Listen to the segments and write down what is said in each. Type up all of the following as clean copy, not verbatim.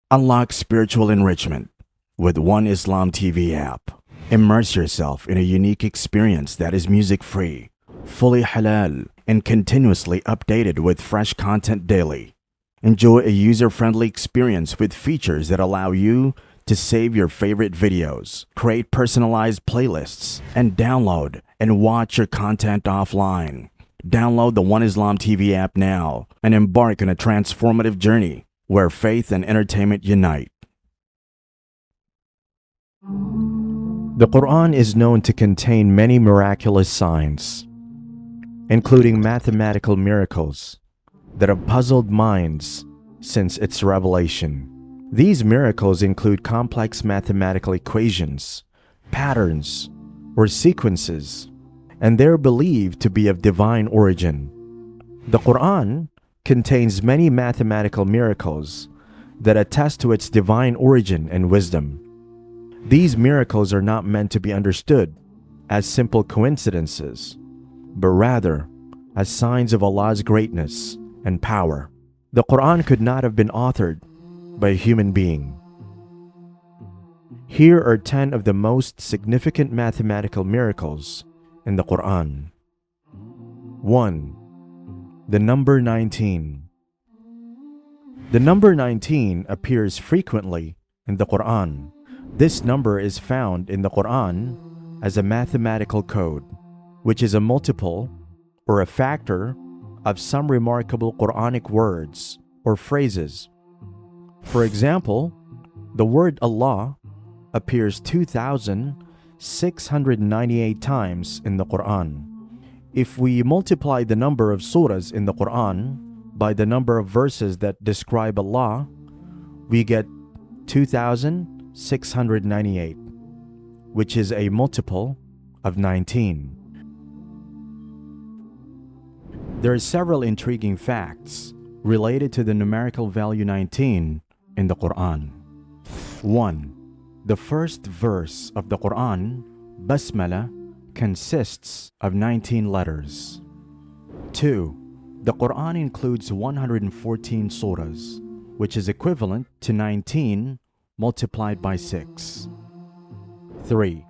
Unlock spiritual enrichment with One Islam TV app. Immerse yourself in a unique experience that is music-free, fully halal, and continuously updated with fresh content daily. Enjoy a user-friendly experience with features that allow you to save your favorite videos, create personalized playlists, and download and watch your content offline. Download the One Islam TV app now and embark on a transformative journey where faith and entertainment unite. The Quran is known to contain many miraculous signs, including mathematical miracles that have puzzled minds since its revelation. These miracles include complex mathematical equations, patterns, or sequences, and they're believed to be of divine origin. The Quran contains many mathematical miracles that attest to its divine origin and wisdom. These miracles are not meant to be understood as simple coincidences, but rather as signs of Allah's greatness and power. The Quran could not have been authored by a human being. Here are 10 of the most significant mathematical miracles in the Quran. 1. The number 19. The number 19 appears frequently in the Quran. This number is found in the Quran as a mathematical code, which is a multiple or a factor of some remarkable Quranic words or phrases. For example, the word Allah appears 2,698 times in the Quran. If we multiply the number of surahs in the Quran by the number of verses that describe Allah, we get 2,698, which is a multiple of 19. There are several intriguing facts related to the numerical value 19 in the Quran. 1. The first verse of the Quran, Basmala, consists of 19 letters. 2. The Quran includes 114 surahs, which is equivalent to 19 multiplied by 6. 3.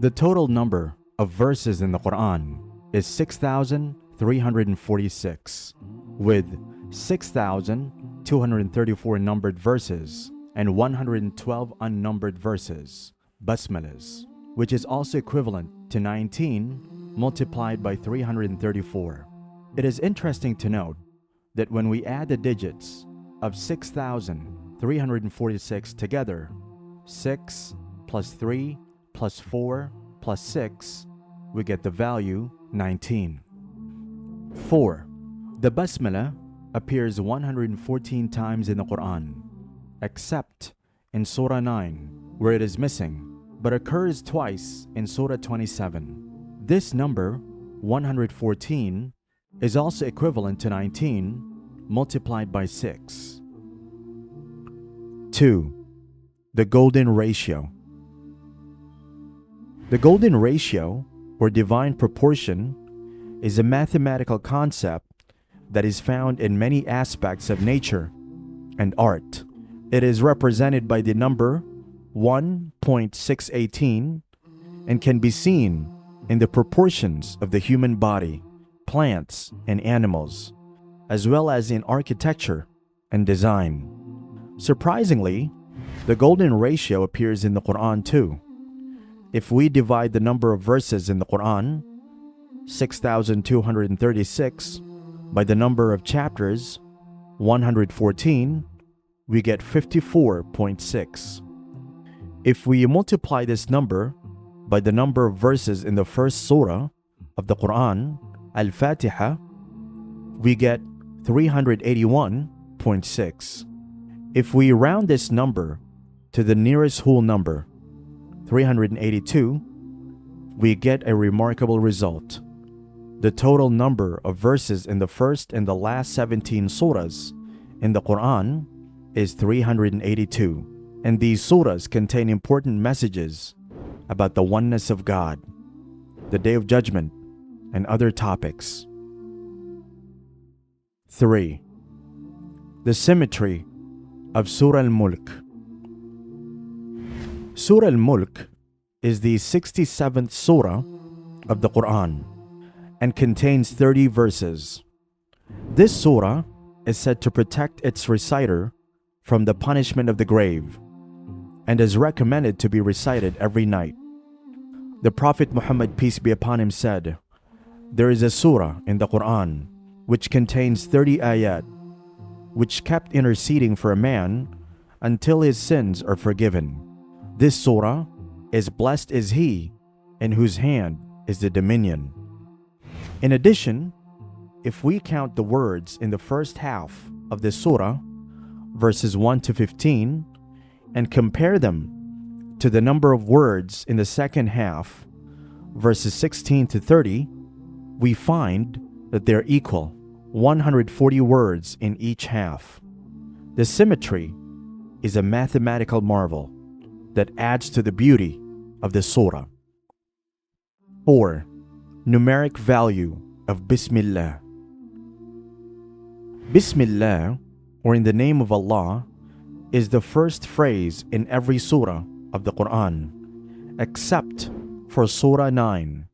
The total number of verses in the Quran is 6,346, with 6,234 numbered verses and 112 unnumbered verses, basmalas, which is also equivalent to 19 multiplied by 334. It is interesting to note that when we add the digits of 6,346 together, 6 plus 3 plus 4 plus 6, we get the value 19. 4. The basmala appears 114 times in the Quran, except in Surah 9, where it is missing, but occurs twice in Surah 27. This number, 114, is also equivalent to 19 multiplied by 6. 2. The golden ratio. The golden ratio, or divine proportion, is a mathematical concept that is found in many aspects of nature and art. It is represented by the number 1.618 and can be seen in the proportions of the human body, plants, and animals, as well as in architecture and design. Surprisingly, the golden ratio appears in the Quran too. If we divide the number of verses in the Quran, 6,236, by the number of chapters, 114, we get 54.6. If we multiply this number by the number of verses in the first surah of the Quran, Al-Fatiha, we get 381.6. If we round this number to the nearest whole number, 382, we get a remarkable result. The total number of verses in the first and the last 17 surahs in the Quran is 382, and these surahs contain important messages about the oneness of God, the Day of Judgment, and other topics. 3. The symmetry of Surah Al-Mulk. Surah Al-Mulk is the 67th surah of the Quran and contains 30 verses. This surah is said to protect its reciter from the punishment of the grave and is recommended to be recited every night. The Prophet Muhammad, peace be upon him, said, "There is a surah in the Quran which contains 30 ayat, which kept interceding for a man until his sins are forgiven. This surah is blessed is he in whose hand is the dominion." In addition, if we count the words in the first half of this surah, verses 1 to 15, and compare them to the number of words in the second half, verses 16 to 30, we find that they're equal, 140 words in each half. The symmetry is a mathematical marvel that adds to the beauty of the surah. 4. Numeric value of Bismillah. Bismillah, or in the name of Allah, is the first phrase in every surah of the Quran, except for Surah 9.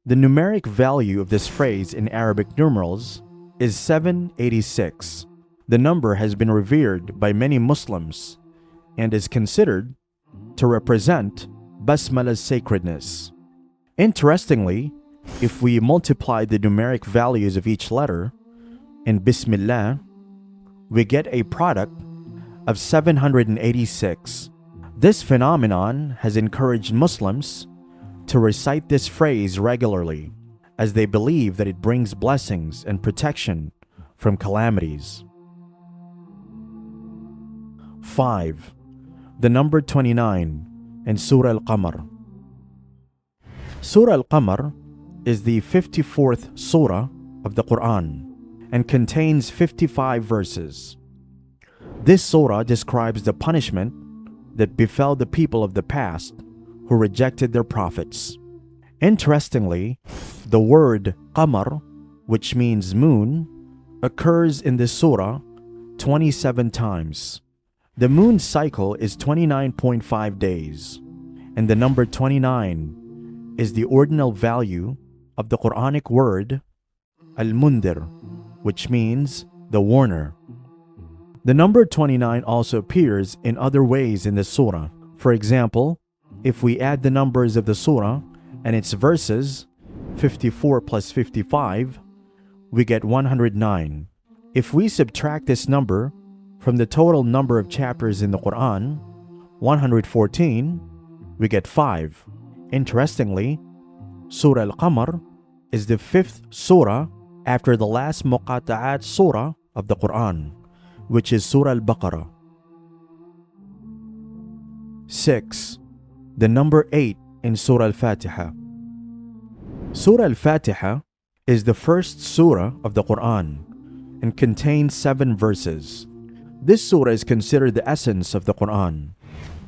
The numeric value of this phrase in Arabic numerals is 786. The number has been revered by many Muslims and is considered to represent Basmala's sacredness. Interestingly, if we multiply the numeric values of each letter in Bismillah, we get a product of 786. This phenomenon has encouraged Muslims to recite this phrase regularly, as they believe that it brings blessings and protection from calamities. 5. The number 29 in Surah Al-Qamar. Surah Al-Qamar is the 54th surah of the Quran and contains 55 verses. This surah describes the punishment that befell the people of the past who rejected their prophets. Interestingly, the word Qamar, which means moon, occurs in this surah 27 times. The moon cycle is 29.5 days, and the number 29 is the ordinal value of the Quranic word Al-Mundir, which means the warner. The number 29 also appears in other ways in the surah. For example, if we add the numbers of the surah and its verses, 54 plus 55, we get 109. If we subtract this number from the total number of chapters in the Quran, 114, we get 5. Interestingly, Surah Al-Qamar is the 5th surah after the last Muqatta'at surah of the Quran, which is Surah Al-Baqarah. 6. The number 8 in Surah Al-Fatiha. Surah Al-Fatiha is the first surah of the Quran and contains 7 verses. This surah is considered the essence of the Quran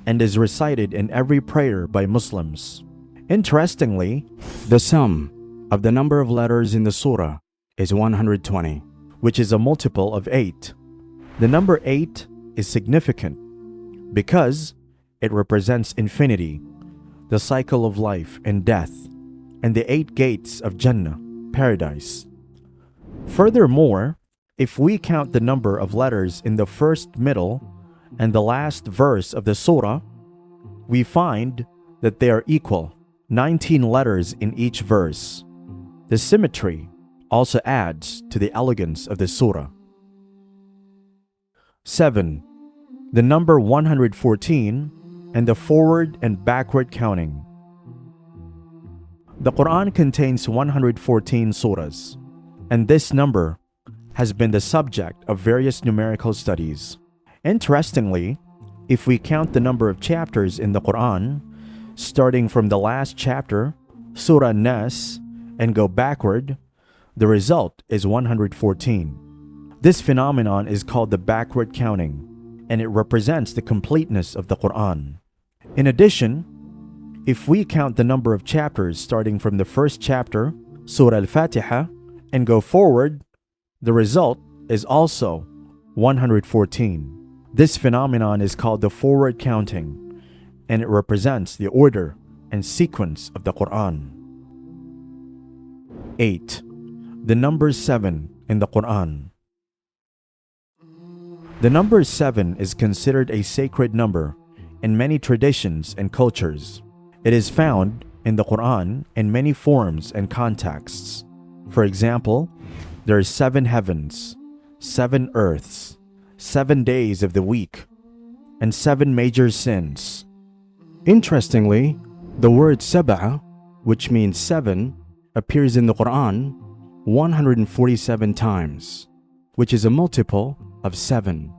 and is recited in every prayer by Muslims. Interestingly, the sum of the number of letters in the surah is 120, which is a multiple of 8. The number 8 is significant because it represents infinity, the cycle of life and death, and the 8 gates of Jannah, paradise. Furthermore, if we count the number of letters in the first, middle, and the last verse of the surah, we find that they are equal, 19 letters in each verse. The symmetry also adds to the elegance of the surah. 7. The number 114 and the forward and backward counting. The Quran contains 114 surahs, and this number has been the subject of various numerical studies. Interestingly, if we count the number of chapters in the Quran, starting from the last chapter, Surah Nas, and go backward, the result is 114. This phenomenon is called the backward counting, and it represents the completeness of the Quran. In addition, if we count the number of chapters starting from the first chapter, Surah Al-Fatiha, and go forward, the result is also 114. This phenomenon is called the forward counting, and it represents the order and sequence of the Quran. 8. The number 7 in the Quran. The number 7 is considered a sacred number in many traditions and cultures. It is found in the Quran in many forms and contexts. For example, there are 7 heavens, 7 earths, 7 days of the week, and 7 major sins. Interestingly, the word sab'a, which means 7, appears in the Quran 147 times, which is a multiple of 7.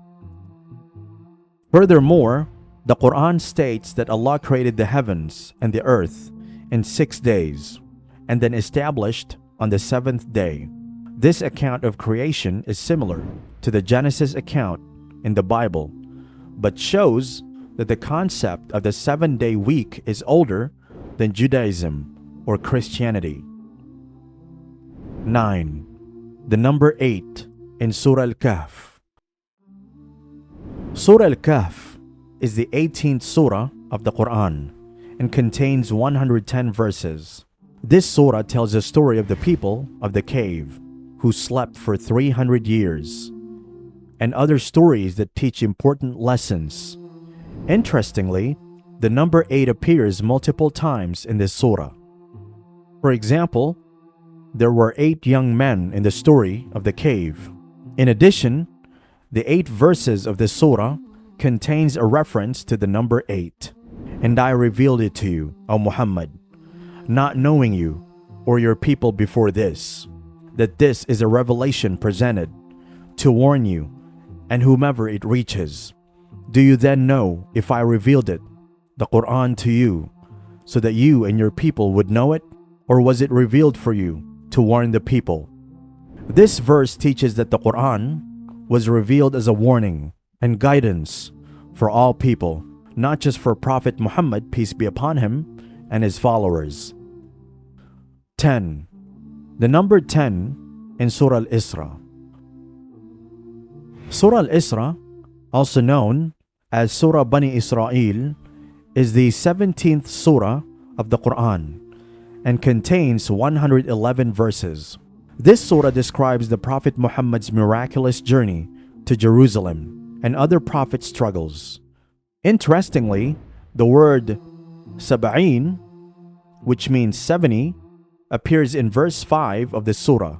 Furthermore, the Quran states that Allah created the heavens and the earth in 6 days, and then established on the 7th day. This account of creation is similar to the Genesis account in the Bible, but shows that the concept of the 7-day week is older than Judaism or Christianity. 9. The number 8 in Surah Al-Kahf. Surah Al-Kahf is the 18th surah of the Quran and contains 110 verses. This surah tells the story of the people of the cave who slept for 300 years, and other stories that teach important lessons. Interestingly, the number 8 appears multiple times in this surah. For example, there were 8 young men in the story of the cave. In addition, the 8 verses of this surah contains a reference to the number 8. And I revealed it to you, O Muhammad, not knowing you or your people before this, that this is a revelation presented to warn you and whomever it reaches. Do you then know if I revealed it, the Quran, to you, so that you and your people would know it? Or was it revealed for you to warn the people? This verse teaches that the Quran was revealed as a warning and guidance for all people, not just for Prophet Muhammad, peace be upon him, and his followers. 10. The number 10 in Surah Al-Isra. Surah Al-Isra, also known as Surah Bani Israel, is the 17th surah of the Quran and contains 111 verses. This surah describes the Prophet Muhammad's miraculous journey to Jerusalem and other prophet struggles. Interestingly, the word sab'in, which means 70, appears in verse 5 of the surah.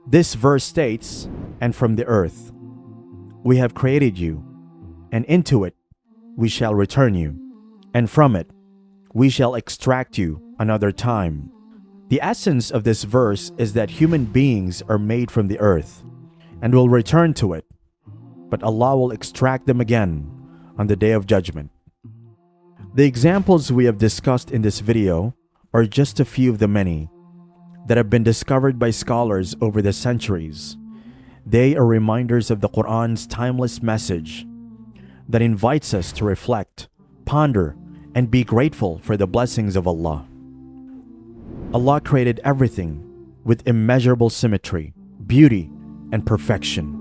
This verse states, "And from the earth we have created you, and into it we shall return you, and from it we shall extract you another time." The essence of this verse is that human beings are made from the earth and will return to it, but Allah will extract them again on the day of judgment. The examples we have discussed in this video are just a few of the many that have been discovered by scholars over the centuries. They are reminders of the Quran's timeless message that invites us to reflect, ponder, and be grateful for the blessings of Allah. Allah created everything with immeasurable symmetry, beauty, and perfection.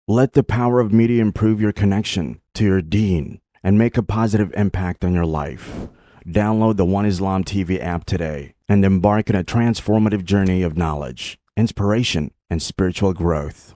Let the power of media improve your connection to your deen and make a positive impact on your life. Download the One Islam TV app today and embark on a transformative journey of knowledge, inspiration, and spiritual growth.